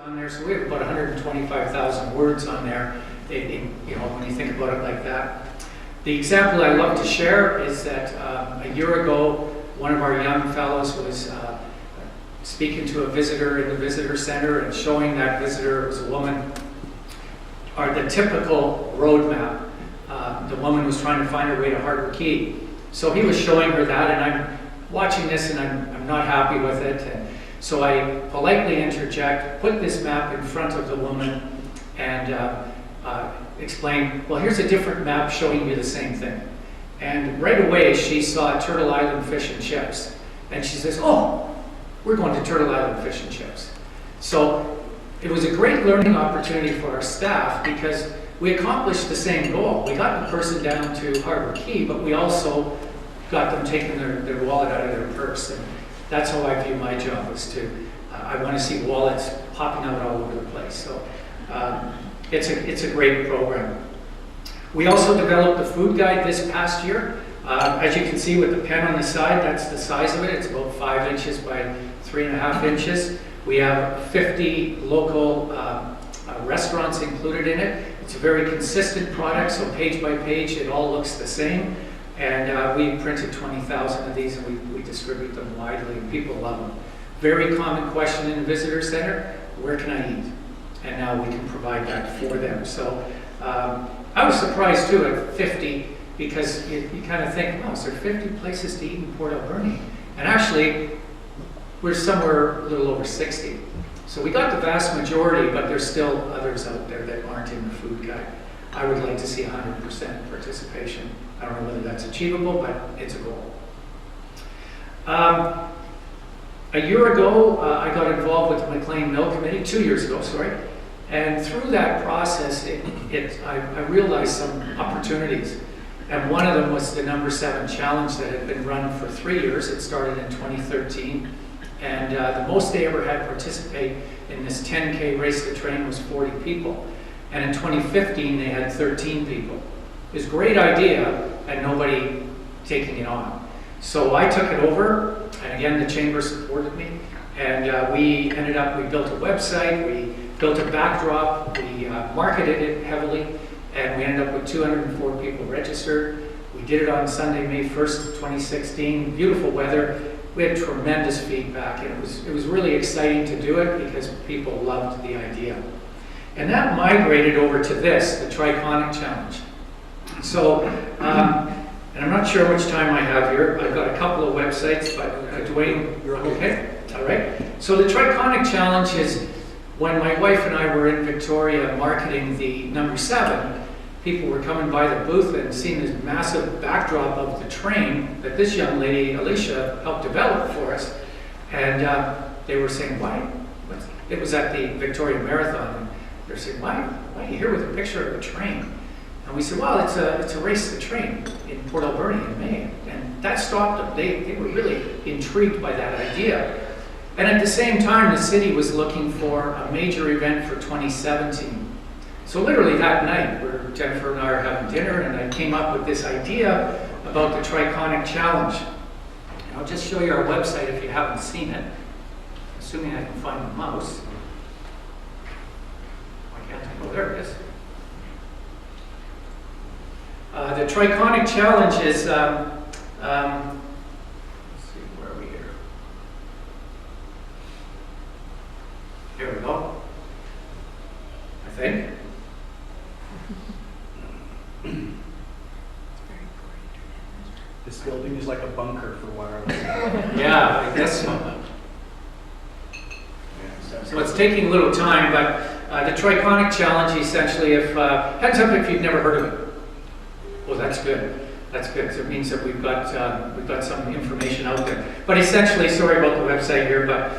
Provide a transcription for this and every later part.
on there, so we have about 125,000 words on there, when you think about it like that. The example I love to share is that a year ago, one of our young fellows was speaking to a visitor in the visitor center and showing that visitor, it was a woman, or the typical road map. The woman was trying to find her way to Harbor Key. So he was showing her that, and I'm watching this and I'm not happy with it. And so I politely interject, put this map in front of the woman and explain, well, here's a different map showing you the same thing. And right away she saw Turtle Island Fish and Chips. And she says, oh, we're going to Turtle Island Fish and Chips. So it was a great learning opportunity for our staff because we accomplished the same goal. We got the person down to Harbor Key, but we also got them taking their wallet out of their purse. And that's how I view my job, is to, I want to see wallets popping out all over the place. So it's a great program. We also developed a food guide this past year. As you can see with the pen on the side, that's the size of it. It's about 5 inches by 3.5 inches. We have 50 local restaurants included in it. It's a very consistent product, so page by page it all looks the same. And we printed 20,000 of these and we distribute them widely, and people love them. Very common question in the visitor center, where can I eat? And now we can provide that for them. So I was surprised too at 50, because you kind of think, wow, is there 50 places to eat in Port Alberni? And actually, we're somewhere a little over 60. So we got the vast majority, but there's still others out there that aren't in the food guide. I would like to see 100% participation. I don't know whether that's achievable, but it's a goal. A year ago, I got involved with the McLean Mill Committee, 2 years ago, sorry. And through that process, I realized some opportunities. And one of them was the number 7 challenge that had been run for 3 years. It started in 2013. And the most they ever had participate in this 10K race the train was 40 people. And in 2015, they had 13 people. It was a great idea, and nobody taking it on. So I took it over, and again, the chamber supported me. And we built a website, we built a backdrop, we marketed it heavily, and we ended up with 204 people registered. We did it on Sunday, May 1st, 2016. Beautiful weather. We had tremendous feedback, and it was really exciting to do it because people loved the idea. And that migrated over to this, the Triconic Challenge. So, and I'm not sure which time I have here. I've got a couple of websites, but Dwayne, you're okay? All right. So the Triconic Challenge is when my wife and I were in Victoria marketing the number 7, people were coming by the booth and seeing this massive backdrop of the train that this young lady, Alicia, helped develop for us. And they were saying, why? It was at the Victoria Marathon. And they're saying, why are you here with a picture of a train? And we said, well, it's a race to the train in Port Alberni in May. And that stopped them. They were really intrigued by that idea. And at the same time, the city was looking for a major event for 2017. So literally that night, where Jennifer and I are having dinner, and I came up with this idea about the Triconic Challenge. And I'll just show you our website if you haven't seen it, assuming I can find the mouse. Why can't I? Oh, there it is. The Triconic Challenge is, let's see, where are we here? Here we go, I think. This building is like a bunker for wireless. Yeah, I guess so. So it's taking a little time, but the Triconic Challenge, essentially, heads up if you've never heard of it. Well, that's good. That's good. So it means that we've got some information out there. But essentially, sorry about the website here, but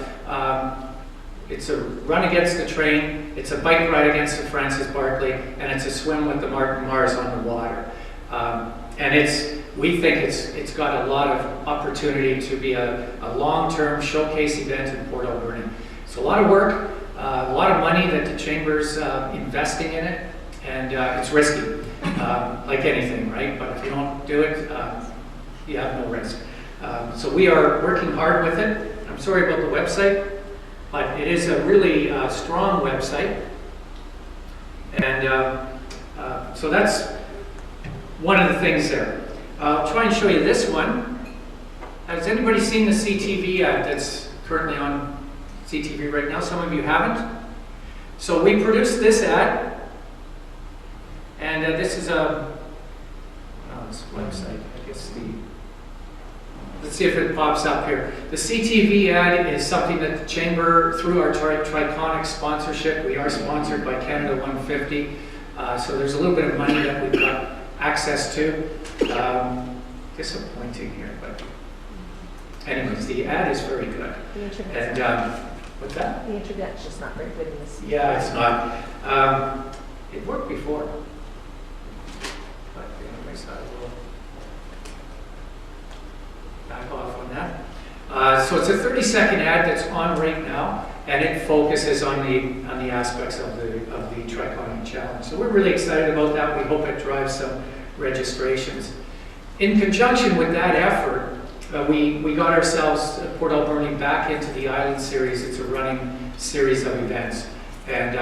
it's a run against the train, it's a bike ride against the Francis Barclay, and it's a swim with the Martin Mars on the water. And we think it's got a lot of opportunity to be a long-term showcase event in Port Alberni. So a lot of work, a lot of money that the Chamber's investing in it, and it's risky, like anything, right? But if you don't do it, you have no risk. So we are working hard with it. I'm sorry about the website. But it is a really strong website. And so that's one of the things there. I'll try and show you this one. Has anybody seen the CTV ad that's currently on CTV right now? Some of you haven't. So we produced this ad. And this is this website, I guess let's see if it pops up here. The CTV ad is something that the Chamber, through our Triconic sponsorship, we are sponsored by Canada 150, so there's a little bit of money that we've got access to. Disappointing here, but anyways, the ad is very good. And what's that? The internet's just not very good in this. Yeah, it's not. It worked before. But anyways, I will back off on that. So it's a 30-second ad that's on right now, and it focuses on the aspects of the Triconic Challenge. So we're really excited about that. We hope it drives some registrations. In conjunction with that effort, we got ourselves, Port Alberni, back into the Island Series. It's a running series of events. And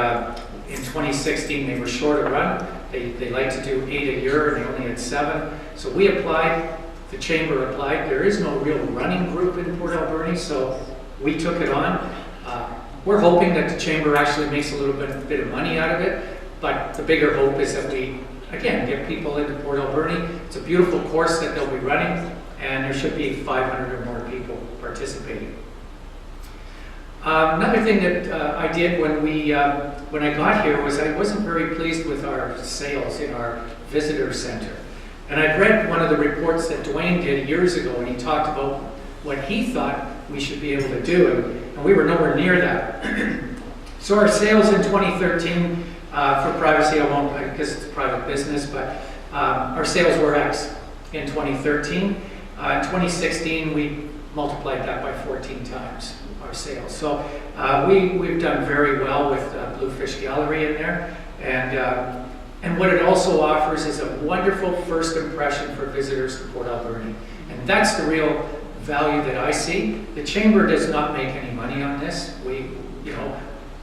in 2016, they were short a run. They like to do 8 a year, and they only had 7. So we applied, the Chamber applied. There is no real running group in Port Alberni, so we took it on. We're hoping that the Chamber actually makes a little bit of money out of it, but the bigger hope is that we, again, get people into Port Alberni. It's a beautiful course that they'll be running, and there should be 500 or more people participating. Another thing that I did when I got here was I wasn't very pleased with our sales in our visitor center. And I read one of the reports that Dwayne did years ago, and he talked about what he thought we should be able to do, and we were nowhere near that. So our sales in 2013, for privacy, I won't, because it's a private business, but our sales were X in 2013. In 2016, we multiplied that by 14 times our sales. So we've done very well with Bluefish Gallery in there. And what it also offers is a wonderful first impression for visitors to Port Alberni. And that's the real value that I see. The Chamber does not make any money on this.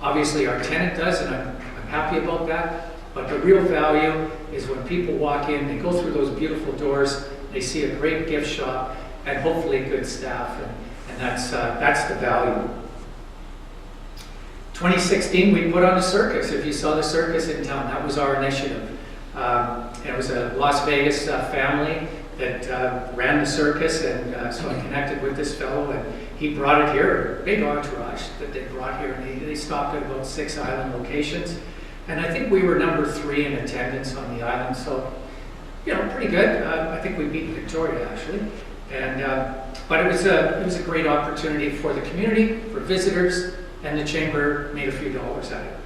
Obviously our tenant does, and I'm happy about that. But the real value is when people walk in, they go through those beautiful doors, they see a great gift shop, and hopefully good staff, and that's the value. 2016, we put on a circus. If you saw the circus in town, that was our initiative. It was a Las Vegas family that ran the circus, and so I connected with this fellow, and he brought it here, a big entourage that they brought here, and they stopped at about 6 island locations. And I think we were number 3 in attendance on the island, so, pretty good. I think we beat Victoria, actually. But it was a great opportunity for the community, for visitors, and the Chamber made a few dollars at it.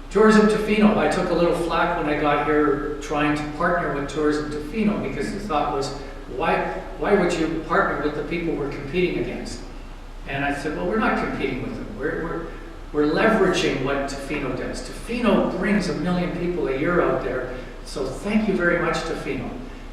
Tourism Tofino. I took a little flack when I got here trying to partner with Tourism Tofino, because the thought was, why would you partner with the people we're competing against? And I said, well, we're not competing with them. We're leveraging what Tofino does. Tofino brings 1 million people a year out there, so thank you very much, Tofino.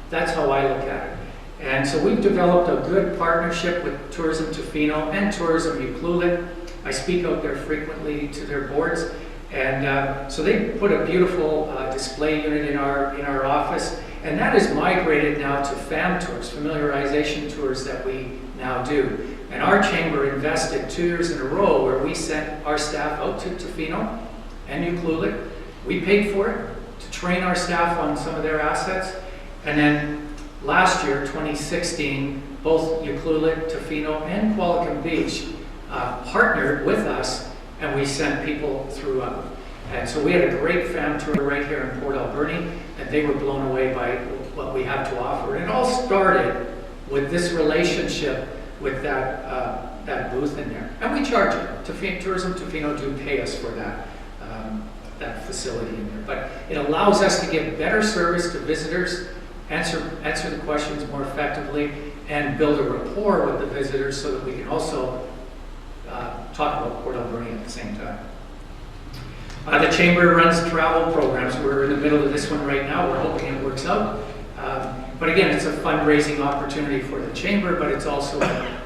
That's how I look at it. And so we've developed a good partnership with Tourism Tofino and Tourism Ucluelet. I speak out there frequently to their boards. And so they put a beautiful display unit in our office. And that is migrated now to FAM tours, familiarization tours that we now do. And our Chamber invested 2 years in a row where we sent our staff out to Tofino and Ucluelet. We paid for it to train our staff on some of their assets. And then last year, 2016, both Ucluelet, Tofino, and Qualicum Beach partnered with us, and we sent people throughout. And so we had a great FAM tour right here in Port Alberni, and they were blown away by what we have to offer. And it all started with this relationship with that booth in there. And we charge it. Tourism Tofino do pay us for that facility in there. But it allows us to give better service to visitors, answer the questions more effectively, and build a rapport with the visitors so that we can also talk about Port Alberni at the same time. The Chamber runs travel programs. We're in the middle of this one right now. We're hoping it works out. But again, it's a fundraising opportunity for the Chamber, but it's also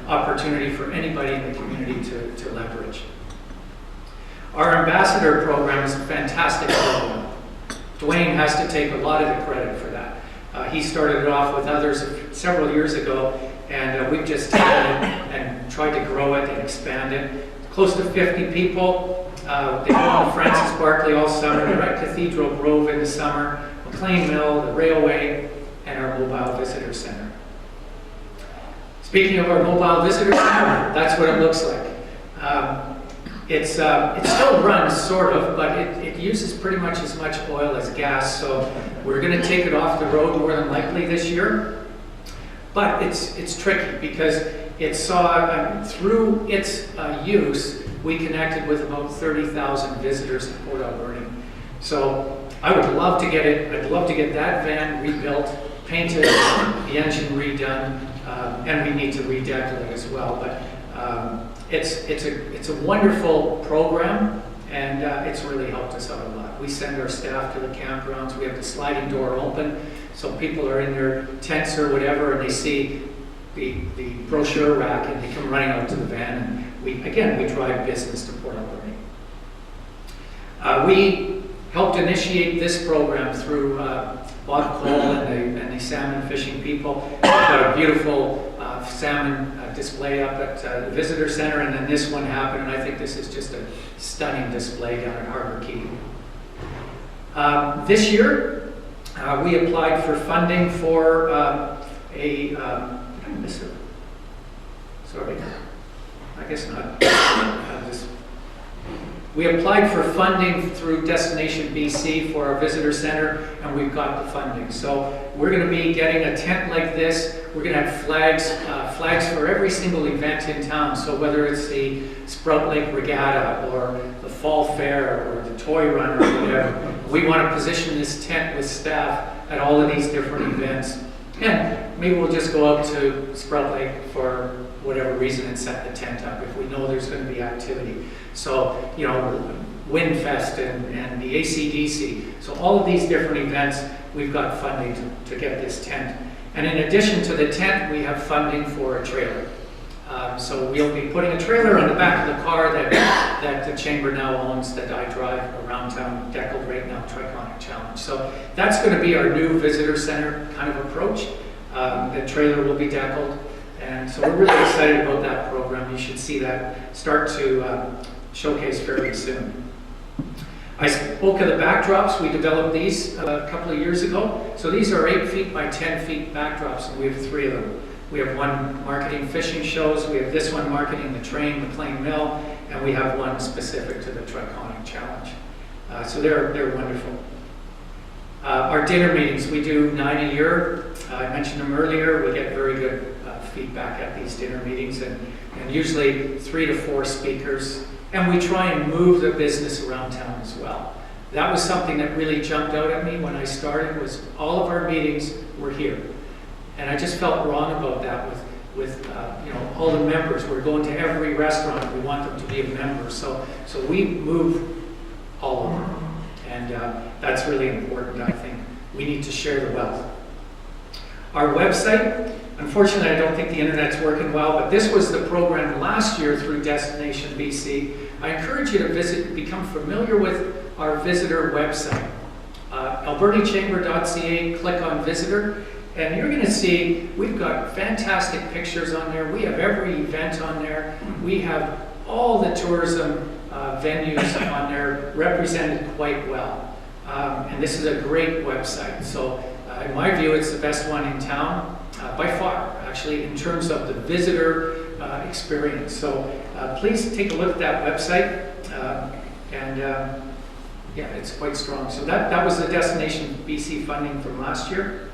opportunity for anybody in the community to leverage. Our ambassador program is a fantastic program. Dwayne has to take a lot of the credit for that. He started it off with others several years ago, and we've just taken it and tried to grow it and expand it. Close to 50 people. They go on Francis Barkley all summer. They're at Cathedral Grove in the summer, McLean Mill, the Railway, and our Mobile Visitor Center. Speaking of our Mobile Visitor Center, that's what it looks like. It still runs, sort of, but it uses pretty much as much oil as gas, so we're going to take it off the road more than likely this year. But it's tricky because it saw, through its use, we connected with about 30,000 visitors in Port Alberni. So I would love to get it. I'd love to get that van rebuilt, painted, the engine redone, and we need to redecorate as well. But it's a wonderful program, and it's really helped us out a lot. We send our staff to the campgrounds. We have the sliding door open, so people are in their tents or whatever, and they see the brochure rack, and they come running out to the van. And we drive business to Port Alberni. We helped initiate this program through Bob Cole and the salmon fishing people. We've got a beautiful salmon display up at the visitor center, and then this one happened, and I think this is just a stunning display down at Harbor Key. This year, we applied for funding for did I miss it? Sorry, I guess not. We applied for funding through Destination BC for our visitor center, and we've got the funding. So we're going to be getting a tent like this. We're going to have flags for every single event in town. So whether it's the Sprout Lake Regatta or the Fall Fair or the Toy Run or whatever, we want to position this tent with staff at all of these different events. And maybe we'll just go out to Sprout Lake for whatever reason and set the tent up if we know there's going to be activity. So, Windfest and the ACDC. So all of these different events, we've got funding to get this tent. And in addition to the tent, we have funding for a trailer. So we'll be putting a trailer on the back of the car that the Chamber now owns, that I drive around town, deckled right now, Triconic Challenge. So that's going to be our new visitor center kind of approach. The trailer will be deckled. And so we're really excited about that program. You should see that start to showcase fairly soon. I spoke of the backdrops. We developed these a couple of years ago. So these are 8 feet by 10 feet backdrops, and we have 3 of them. We have one marketing fishing shows. We have this one marketing the train, McLean Mill, and we have one specific to the Triconic Challenge. So they're wonderful. Our dinner meetings, we do 9 a year. I mentioned them earlier. We get very good feedback at these dinner meetings, and usually 3 to 4 speakers. And we try and move the business around town as well. That was something that really jumped out at me when I started, was all of our meetings were here. And I just felt wrong about that with all the members. We're going to every restaurant. We want them to be a member. So we move all of them. And that's really important, I think. We need to share the wealth. Our website, unfortunately, I don't think the internet's working well, but this was the program last year through Destination BC. I encourage you to visit, become familiar with our visitor website. albernichamber.ca, click on visitor, and you're going to see we've got fantastic pictures on there. We have every event on there. We have all the tourism venues on there represented quite well. And this is a great website. So in my view, it's the best one in town. By far, actually, in terms of the visitor experience. So please take a look at that website, yeah, it's quite strong. So that was the Destination BC funding from last year.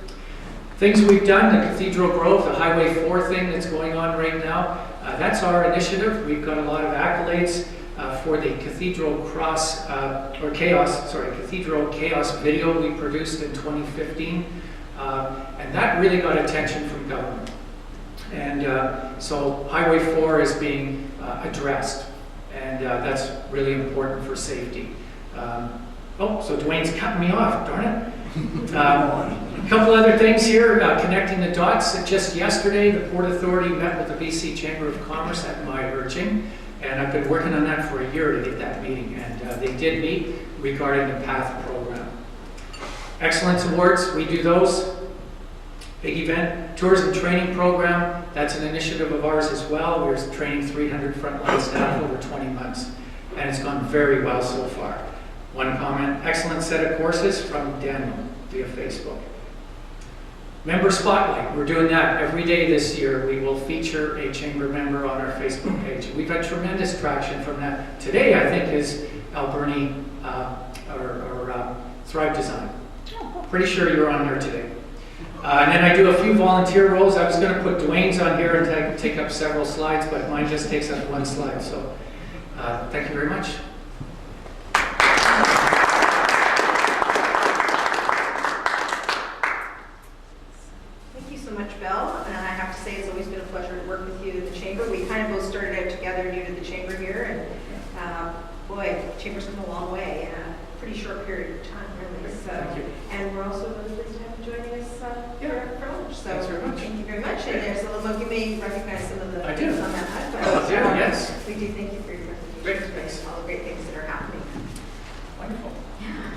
Things we've done, the Cathedral Grove, the Highway 4 thing that's going on right now, that's our initiative. We've got a lot of accolades for the Cathedral Cathedral Chaos video we produced in 2015. And that really got attention from government. And so Highway 4 is being addressed, and that's really important for safety. Oh, so Dwayne's cutting me off, darn it. A couple other things here, connecting the dots. Just yesterday, the Port Authority met with the BC Chamber of Commerce at my urging, and I've been working on that for a year to get that meeting, and they did meet regarding the PATH program. Excellence Awards, we do those. Big event. Tourism Training Program, that's an initiative of ours as well. We're training 300 frontline staff over 20 months, and it's gone very well so far. One comment, excellent set of courses from Daniel via Facebook. Member Spotlight, we're doing that every day this year. We will feature a chamber member on our Facebook page. We've had tremendous traction from that. Today, I think, is Alberni or Thrive Design. Pretty sure you're on there today. And then I do a few volunteer roles. I was going to put Dwayne's on here and take up several slides, but mine just takes up one slide. So thank you very much. Thank you so much, Bill. And I have to say, it's always been a pleasure to work with you in the chamber. We kind of both started out together new to the chamber here, and boy, the chamber's come a long way in a pretty short period of time, really. So, Thank you. and we're also really pleased to have you joining us here for lunch. So Thanks very much. thank you very much. And there's a little book, you may recognize some of the I do. things on that hut, but Yeah, yes. we do thank you for your presentation. Great, thanks. And all the great things that are happening. Wonderful. Yeah.